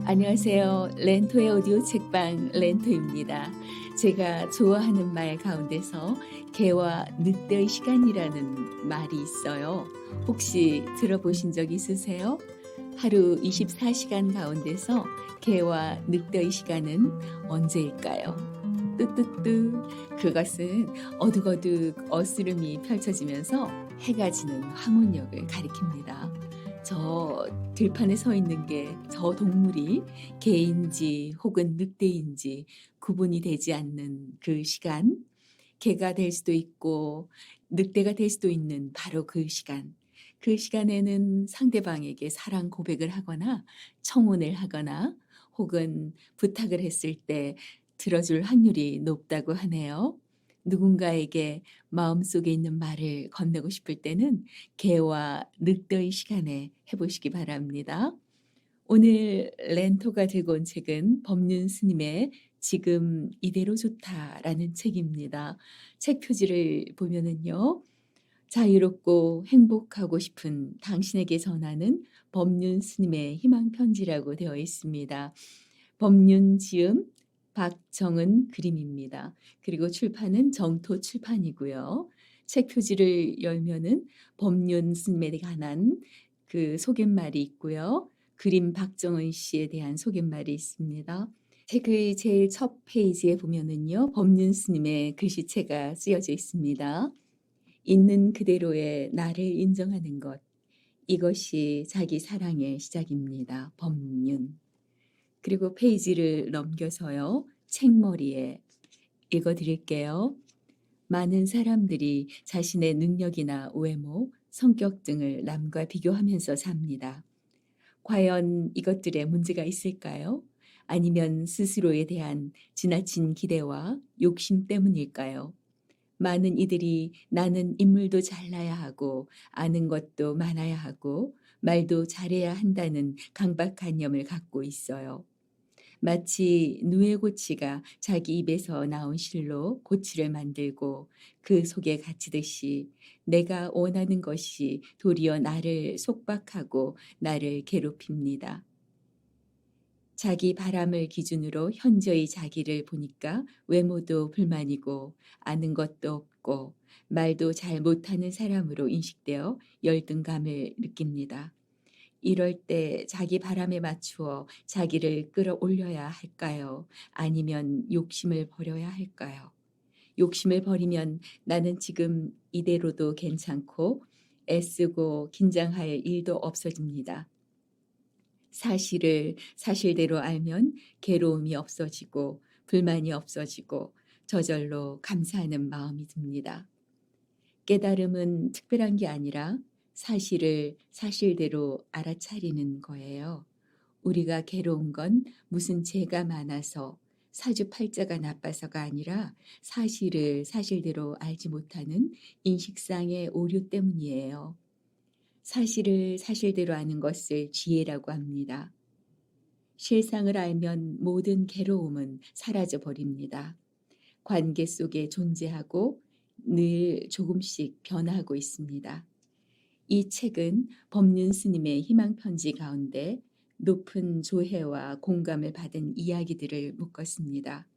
안녕하세요. 렌토의 오디오 책방 렌토입니다. 제가 좋아하는 말 가운데서 개와 늑대의 시간이라는 말이 있어요. 혹시 들어보신 적 있으세요? 하루 24시간 가운데서 개와 늑대의 시간은 언제일까요? 뚜뚜뚜. 그것은 어둑어둑 어스름이 펼쳐지면서 해가 지는 황혼역을 가리킵니다. 저 들판에 서 있는 게 저 동물이 개인지 혹은 늑대인지 구분이 되지 않는 그 시간, 개가 될 수도 있고 늑대가 될 수도 있는 바로 그 시간. 그 시간에는 상대방에게 사랑 고백을 하거나 청혼을 하거나 혹은 부탁을 했을 때 들어줄 확률이 높다고 하네요. 누군가에게 마음속에 있는 말을 건네고 싶을 때는 개와 늑대의 시간에 해보시기 바랍니다. 오늘 렌토가 들고 온 책은 법륜 스님의 지금 이대로 좋다라는 책입니다. 책 표지를 보면은요. 자유롭고 행복하고 싶은 당신에게 전하는 법륜 스님의 희망 편지라고 되어 있습니다. 법륜 지음 박정은 그림입니다. 그리고 출판은 정토 출판이고요. 책 표지를 열면은 법륜 스님에 관한 그 소갯말이 있고요. 그림 박정은 씨에 대한 소갯말이 있습니다. 책의 제일 첫 페이지에 보면은요. 법륜 스님의 글씨체가 쓰여져 있습니다. 있는 그대로의 나를 인정하는 것. 이것이 자기 사랑의 시작입니다. 법륜. 그리고 페이지를 넘겨서요. 책머리에 읽어 드릴게요. 많은 사람들이 자신의 능력이나 외모, 성격 등을 남과 비교하면서 삽니다. 과연 이것들에 문제가 있을까요? 아니면 스스로에 대한 지나친 기대와 욕심 때문일까요? 많은 이들이 나는 인물도 잘나야 하고 아는 것도 많아야 하고 말도 잘해야 한다는 강박관념을 갖고 있어요. 마치 누에고치가 자기 입에서 나온 실로 고치를 만들고 그 속에 갇히듯이 내가 원하는 것이 도리어 나를 속박하고 나를 괴롭힙니다. 자기 바람을 기준으로 현저히 자기를 보니까 외모도 불만이고 아는 것도 없고 말도 잘 못하는 사람으로 인식되어 열등감을 느낍니다. 이럴 때 자기 바람에 맞추어 자기를 끌어올려야 할까요? 아니면 욕심을 버려야 할까요? 욕심을 버리면 나는 지금 이대로도 괜찮고 애쓰고 긴장할 일도 없어집니다. 사실을 사실대로 알면 괴로움이 없어지고 불만이 없어지고 저절로 감사하는 마음이 듭니다. 깨달음은 특별한 게 아니라 사실을 사실대로 알아차리는 거예요. 우리가 괴로운 건 무슨 죄가 많아서 사주팔자가 나빠서가 아니라 사실을 사실대로 알지 못하는 인식상의 오류 때문이에요. 사실을 사실대로 아는 것을 지혜라고 합니다. 실상을 알면 모든 괴로움은 사라져 버립니다. 관계 속에 존재하고 늘 조금씩 변화하고 있습니다. 이 책은 법륜 스님의 희망 편지 가운데 높은 조회와 공감을 받은 이야기들을 묶었습니다.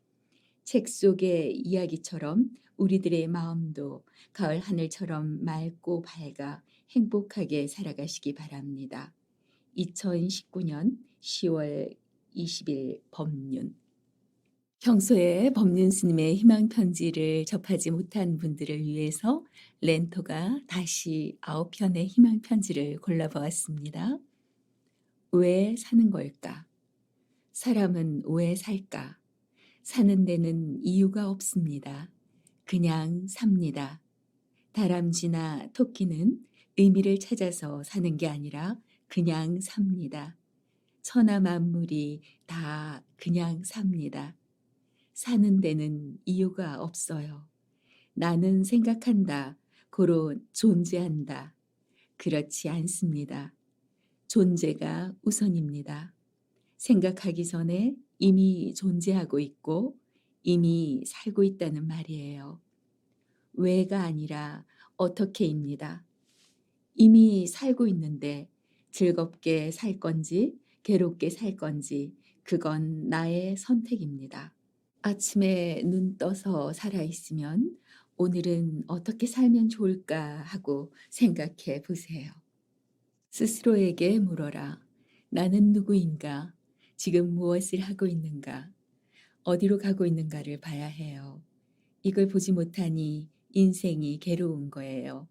책 속의 이야기처럼 우리들의 마음도 가을 하늘처럼 맑고 밝아 행복하게 살아가시기 바랍니다. 2019년 10월 20일 법륜. 평소에 법륜 스님의 희망 편지를 접하지 못한 분들을 위해서 렌토가 다시 9편의 희망 편지를 골라보았습니다. 왜 사는 걸까? 사람은 왜 살까? 사는 데는 이유가 없습니다. 그냥 삽니다. 다람쥐나 토끼는 의미를 찾아서 사는 게 아니라 그냥 삽니다. 천하 만물이 다 그냥 삽니다. 사는 데는 이유가 없어요. 나는 생각한다. 고로 존재한다. 그렇지 않습니다. 존재가 우선입니다. 생각하기 전에 이미 존재하고 있고 이미 살고 있다는 말이에요. 왜가 아니라 어떻게입니다. 이미 살고 있는데 즐겁게 살 건지 괴롭게 살 건지 그건 나의 선택입니다. 아침에 눈 떠서 살아있으면 오늘은 어떻게 살면 좋을까 하고 생각해 보세요. 스스로에게 물어라. 나는 누구인가? 지금 무엇을 하고 있는가? 어디로 가고 있는가를 봐야 해요. 이걸 보지 못하니 인생이 괴로운 거예요.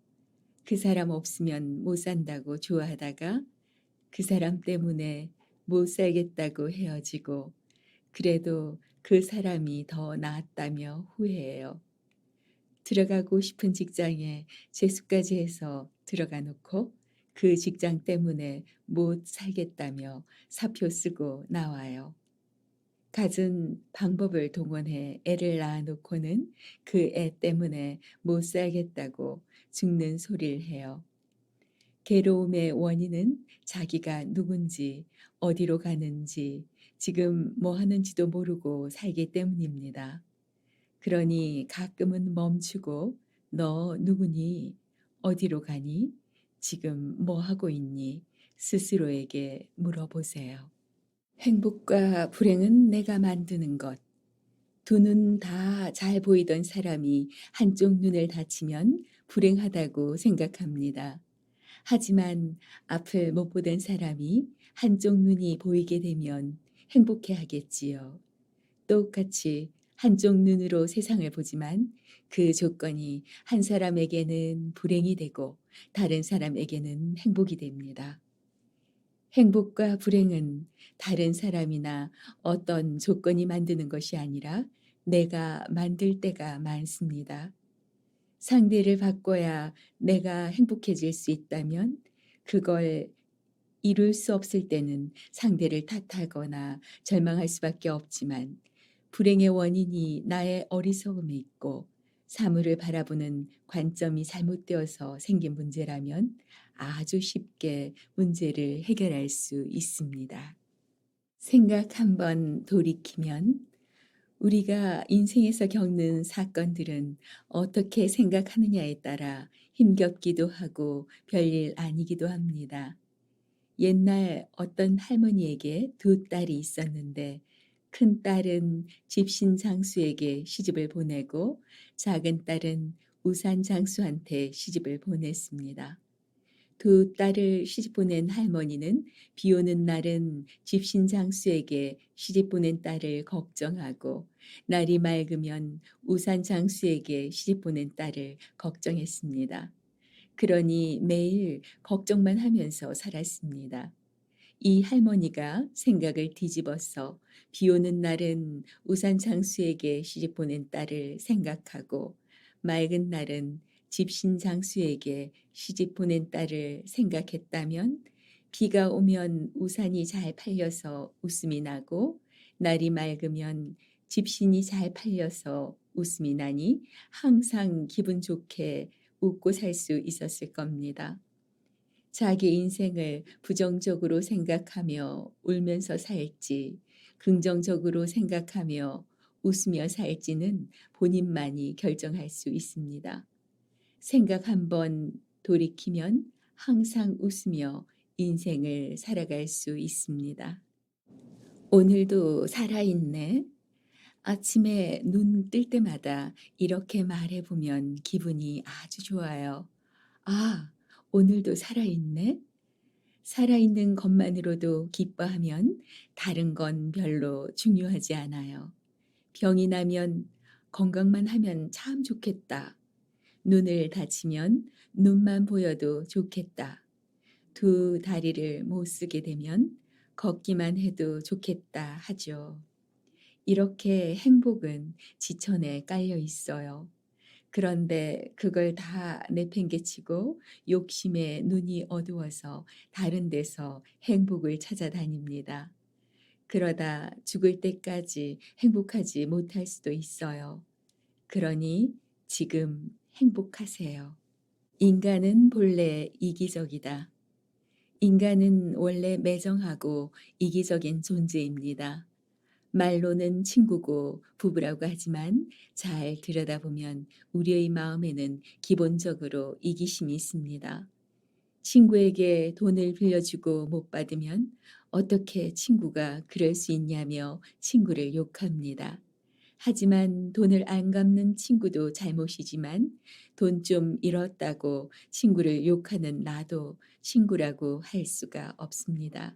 그 사람 없으면 못 산다고 좋아하다가 그 사람 때문에 못 살겠다고 헤어지고 그래도 그 사람이 더 나았다며 후회해요. 들어가고 싶은 직장에 재수까지 해서 들어가 놓고 그 직장 때문에 못 살겠다며 사표 쓰고 나와요. 갖은 방법을 동원해 애를 낳아 놓고는 그 애 때문에 못 살겠다고 죽는 소리를 해요. 괴로움의 원인은 자기가 누군지, 어디로 가는지, 지금 뭐 하는지도 모르고 살기 때문입니다. 그러니 가끔은 멈추고 너 누구니? 어디로 가니? 지금 뭐 하고 있니? 스스로에게 물어보세요. 행복과 불행은 내가 만드는 것. 두 눈 다 잘 보이던 사람이 한쪽 눈을 다치면 불행하다고 생각합니다. 하지만 앞을 못 보던 사람이 한쪽 눈이 보이게 되면 행복해 하겠지요. 똑같이 한쪽 눈으로 세상을 보지만 그 조건이 한 사람에게는 불행이 되고 다른 사람에게는 행복이 됩니다. 행복과 불행은 다른 사람이나 어떤 조건이 만드는 것이 아니라 내가 만들 때가 많습니다. 상대를 바꿔야 내가 행복해질 수 있다면 그걸 이룰 수 없을 때는 상대를 탓하거나 절망할 수밖에 없지만 불행의 원인이 나의 어리석음에 있고 사물을 바라보는 관점이 잘못되어서 생긴 문제라면 아주 쉽게 문제를 해결할 수 있습니다. 생각 한번 돌이키면 우리가 인생에서 겪는 사건들은 어떻게 생각하느냐에 따라 힘겹기도 하고 별일 아니기도 합니다. 옛날 어떤 할머니에게 두 딸이 있었는데 큰 딸은 집신 장수에게 시집을 보내고 작은 딸은 우산 장수한테 시집을 보냈습니다. 두 딸을 시집 보낸 할머니는 비 오는 날은 집신 장수에게 시집 보낸 딸을 걱정하고 날이 맑으면 우산 장수에게 시집 보낸 딸을 걱정했습니다. 그러니 매일 걱정만 하면서 살았습니다. 이 할머니가 생각을 뒤집어서 비 오는 날은 우산 장수에게 시집 보낸 딸을 생각하고 맑은 날은 집신 장수에게 시집 보낸 딸을 생각했다면 비가 오면 우산이 잘 팔려서 웃음이 나고 날이 맑으면 집신이 잘 팔려서 웃음이 나니 항상 기분 좋게 웃고 살 수 있었을 겁니다. 자기 인생을 부정적으로 생각하며 울면서 살지, 긍정적으로 생각하며 웃으며 살지는 본인만이 결정할 수 있습니다. 생각 한번 돌이키면 항상 웃으며 인생을 살아갈 수 있습니다. 오늘도 살아있네. 아침에 눈 뜰 때마다 이렇게 말해보면 기분이 아주 좋아요. 아, 오늘도 살아있네? 살아있는 것만으로도 기뻐하면 다른 건 별로 중요하지 않아요. 병이 나면 건강만 하면 참 좋겠다. 눈을 다치면 눈만 보여도 좋겠다. 두 다리를 못 쓰게 되면 걷기만 해도 좋겠다 하죠. 이렇게 행복은 지천에 깔려 있어요. 그런데 그걸 다 내팽개치고 욕심에 눈이 어두워서 다른 데서 행복을 찾아다닙니다. 그러다 죽을 때까지 행복하지 못할 수도 있어요. 그러니 지금 행복하세요. 인간은 본래 이기적이다. 인간은 원래 매정하고 이기적인 존재입니다. 말로는 친구고 부부라고 하지만 잘 들여다보면 우리의 마음에는 기본적으로 이기심이 있습니다. 친구에게 돈을 빌려주고 못 받으면 어떻게 친구가 그럴 수 있냐며 친구를 욕합니다. 하지만 돈을 안 갚는 친구도 잘못이지만 돈 좀 잃었다고 친구를 욕하는 나도 친구라고 할 수가 없습니다.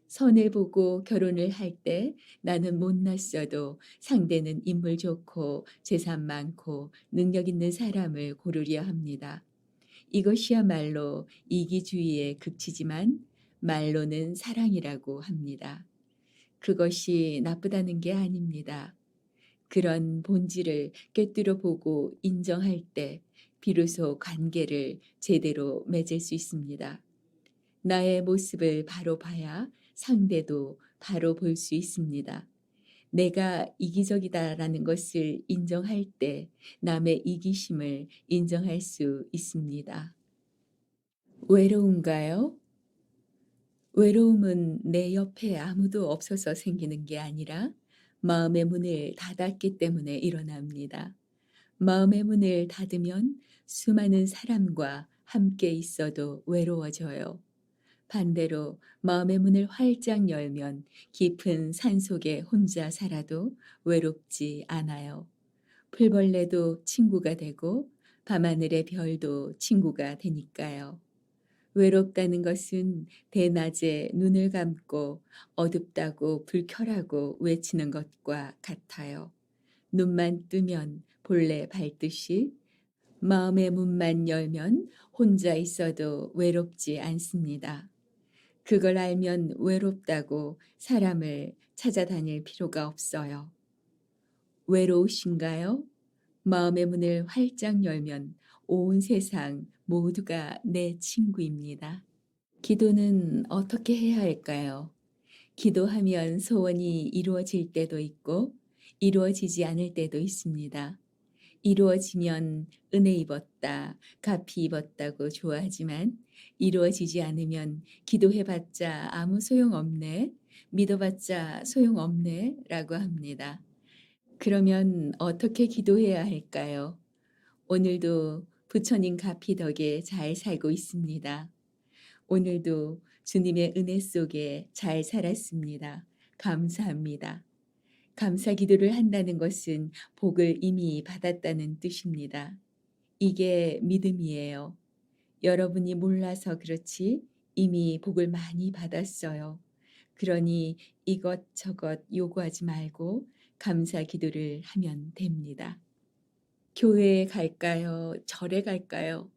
선을 보고 결혼을 할 때 나는 못났어도 상대는 인물 좋고 재산 많고 능력 있는 사람을 고르려 합니다. 이것이야말로 이기주의의 극치지만 말로는 사랑이라고 합니다. 그것이 나쁘다는 게 아닙니다. 그런 본질을 꿰뚫어 보고 인정할 때 비로소 관계를 제대로 맺을 수 있습니다. 나의 모습을 바로 봐야 상대도 바로 볼 수 있습니다. 내가 이기적이다라는 것을 인정할 때 남의 이기심을 인정할 수 있습니다. 외로운가요? 외로움은 내 옆에 아무도 없어서 생기는 게 아니라 마음의 문을 닫았기 때문에 일어납니다. 마음의 문을 닫으면 수많은 사람과 함께 있어도 외로워져요. 반대로 마음의 문을 활짝 열면 깊은 산속에 혼자 살아도 외롭지 않아요. 풀벌레도 친구가 되고 밤하늘의 별도 친구가 되니까요. 외롭다는 것은 대낮에 눈을 감고 어둡다고 불켜라고 외치는 것과 같아요. 눈만 뜨면 본래 밝듯이 마음의 문만 열면 혼자 있어도 외롭지 않습니다. 그걸 알면 외롭다고 사람을 찾아다닐 필요가 없어요. 외로우신가요? 마음의 문을 활짝 열면 온 세상 모두가 내 친구입니다. 기도는 어떻게 해야 할까요? 기도하면 소원이 이루어질 때도 있고 이루어지지 않을 때도 있습니다. 이루어지면 은혜 입었다, 갚이 입었다고 좋아하지만 이루어지지 않으면 기도해봤자 아무 소용없네, 믿어봤자 소용없네 라고 합니다. 그러면 어떻게 기도해야 할까요? 오늘도 부처님 갚이 덕에 잘 살고 있습니다. 오늘도 주님의 은혜 속에 잘 살았습니다. 감사합니다. 감사 기도를 한다는 것은 복을 이미 받았다는 뜻입니다. 이게 믿음이에요. 여러분이 몰라서 그렇지 이미 복을 많이 받았어요. 그러니 이것저것 요구하지 말고 감사 기도를 하면 됩니다. 교회에 갈까요? 절에 갈까요?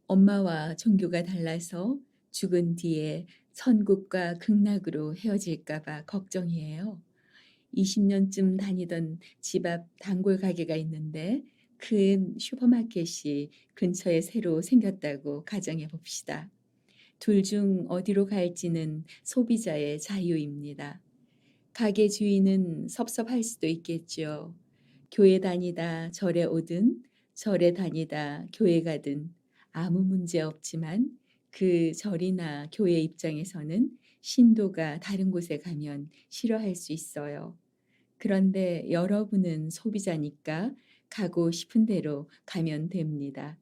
엄마와 종교가 달라서 죽은 뒤에 천국과 극락으로 헤어질까 봐 걱정이에요. 20년쯤 다니던 집 앞 단골 가게가 있는데 큰 슈퍼마켓이 근처에 새로 생겼다고 가정해 봅시다. 둘 중 어디로 갈지는 소비자의 자유입니다. 가게 주인은 섭섭할 수도 있겠죠. 교회 다니다 절에 오든 절에 다니다 교회 가든 아무 문제 없지만 그 절이나 교회 입장에서는 신도가 다른 곳에 가면 싫어할 수 있어요. 그런데 여러분은 소비자니까 가고 싶은 대로 가면 됩니다.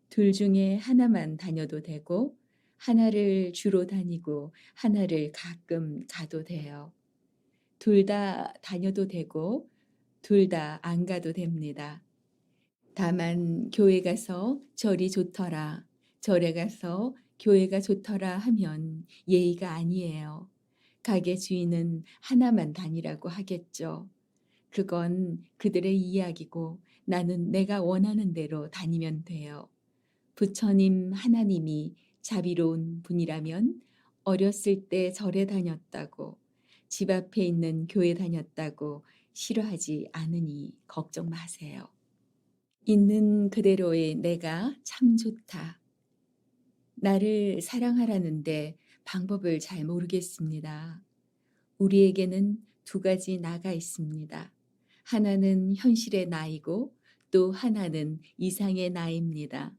둘 중에 하나만 다녀도 되고 하나를 주로 다니고 하나를 가끔 가도 돼요. 둘 다 다녀도 되고 둘 다 안 가도 됩니다. 다만 교회 가서 절이 좋더라, 절에 가서 교회가 좋더라 하면 예의가 아니에요. 가게 주인은 하나만 다니라고 하겠죠. 그건 그들의 이야기고 나는 내가 원하는 대로 다니면 돼요. 부처님 하나님이 자비로운 분이라면 어렸을 때 절에 다녔다고 집 앞에 있는 교회 다녔다고 싫어하지 않으니 걱정 마세요. 있는 그대로의 내가 참 좋다. 나를 사랑하라는데 방법을 잘 모르겠습니다. 우리에게는 두 가지 나가 있습니다. 하나는 현실의 나이고 또 하나는 이상의 나입니다.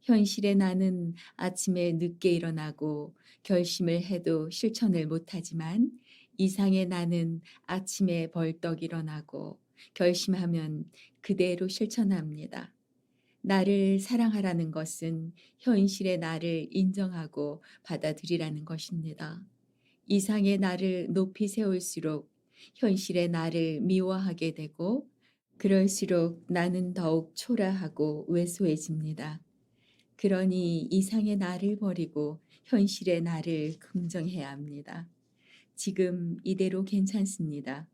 현실의 나는 아침에 늦게 일어나고 결심을 해도 실천을 못하지만 이상의 나는 아침에 벌떡 일어나고 결심하면 그대로 실천합니다. 나를 사랑하라는 것은 현실의 나를 인정하고 받아들이라는 것입니다. 이상의 나를 높이 세울수록 현실의 나를 미워하게 되고, 그럴수록 나는 더욱 초라하고 왜소해집니다. 그러니 이상의 나를 버리고 현실의 나를 긍정해야 합니다. 지금 이대로 괜찮습니다.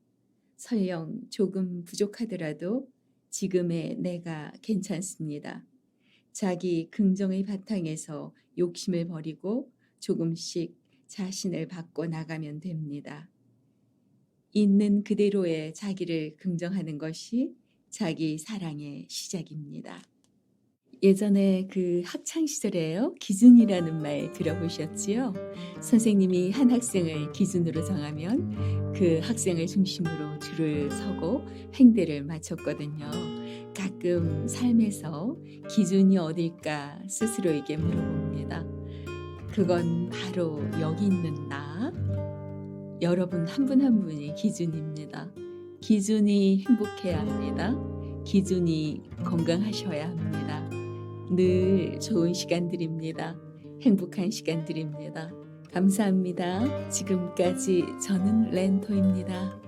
설령 조금 부족하더라도 지금의 내가 괜찮습니다. 자기 긍정의 바탕에서 욕심을 버리고 조금씩 자신을 바꿔 나가면 됩니다. 있는 그대로의 자기를 긍정하는 것이 자기 사랑의 시작입니다. 예전에 그 학창 시절에요. 기준이라는 말 들어보셨지요? 선생님이 한 학생을 기준으로 정하면 그 학생을 중심으로 줄을 서고 횡대를 마쳤거든요. 가끔 삶에서 기준이 어딜까 스스로에게 물어봅니다. 그건 바로 여기 있는 나. 여러분 한 분 한 분이 기준입니다. 기준이 행복해야 합니다. 기준이 건강하셔야 합니다. 늘 좋은 시간들입니다. 행복한 시간들입니다. 감사합니다. 지금까지 저는 렌토입니다.